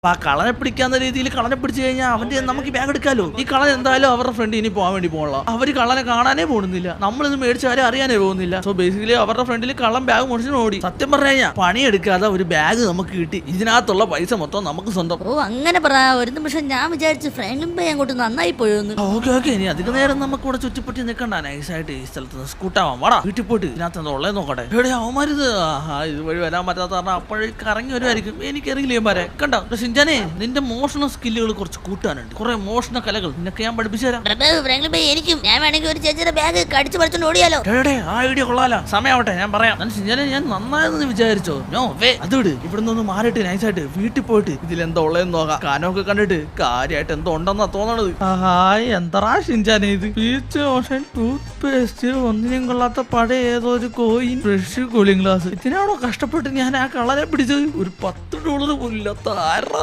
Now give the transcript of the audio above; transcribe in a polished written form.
ആ കളനെ പിടിക്കാവുന്ന രീതിയിൽ കളനെ പിടിച്ചു കഴിഞ്ഞാൽ അവന്റെ നമുക്ക് ബാഗ് എടുക്കാലോ. ഈ കളൻ എന്തായാലും അവരുടെ ഫ്രണ്ട് ഇനി പോകാൻ വേണ്ടി പോകണല്ലോ. അവര് കള്ളനെ കാണാനേ പോകുന്നില്ല, നമ്മളിത് മേടിച്ച് ആരും അറിയാനേ പോകുന്നില്ല. സോ ബേസിക്കലി അവരുടെ ഫ്രണ്ടിൽ കള്ളൻ ബാഗ് മുടിച്ചു ഓടി. സത്യം പറഞ്ഞു കഴിഞ്ഞാൽ പണിയെടുക്കാതെ ഒരു ബാഗ് നമുക്ക് കിട്ടി. ഇതിനകത്തുള്ള പൈസ മൊത്തം നമുക്ക് സ്വന്തം. ഓ അങ്ങനെ പറ. ഒരു നിമിഷം ഞാൻ വിചാരിച്ചു ഫ്രണ്ടും പോയി അങ്ങോട്ട് നന്നായി പോയൊന്ന്. ഓക്കെ ഇനി അധികം നേരം നമുക്ക് ഇവിടെ ചുറ്റിപ്പറ്റി നിൽക്കണ്ട. നൈസായിട്ട് ഈ സ്ഥലത്ത് സ്കൂട്ടാവാം. വാടാ വീട്ടിൽ പോയിട്ട് ഇതിനകത്ത് എന്താ ഉള്ളത് നോക്കട്ടെ. എവിടെ അവന്മാരിത് ഇത് വഴി വരാൻ പറ്റാത്ത കാരണം അപ്പോഴേക്ക് കറങ്ങി വരുമായിരിക്കും. എനിക്കറിയില്ല മാരെ കണ്ട. ജാനെ നിന്റെ മോഷണ സ്കില്ലുകൾ കുറച്ച് കൂട്ടാനുണ്ട്, കുറെ മോഷണ കലകൾ നിനക്ക് ഞാൻ പഠിപ്പിച്ചു തരാം. എനിക്കും ഞാൻ വേണമെങ്കിൽ ഒരു ചേച്ചിയുടെ ബാഗ് കടിച്ചു പറിച്ചോണ്ട് ഓടിയാലോ. ആ ഐഡിയ കൊള്ളാലോ. സമയമാവട്ടെ ഞാൻ പറയാം. ഞാൻ നന്നായെന്ന് വിചാരിച്ചോ? No way. അതോട് ഇവിടെ നിന്ന് മാറിയിട്ട് നൈസായിട്ട് വീട്ടിൽ പോയിട്ട് ഇതിലെന്തോ ഉള്ളതെന്ന് നോക്കാം. കാനൊക്കെ കണ്ടിട്ട് കാര്യമായിട്ട് എന്തോ ഉണ്ടെന്നാ തോന്നണത്. എന്താ ഷിൻചാനെ ഇത്? പീച്ച് ഓഷൻ ടൂത്ത് പേസ്റ്റ്, ഒന്നിനും കൊള്ളാത്ത പഴയ ഏതോ ഒരു കോയിൻ, ഫ്രഷ് കൂളിംഗ് ഗ്ലാസ്. ഇതിനാണോ കഷ്ടപ്പെട്ട് ഞാൻ ആ കള്ളനെ പിടിച്ചത്? ഒരു $10 പോലും ഇല്ലാത്ത ആരാ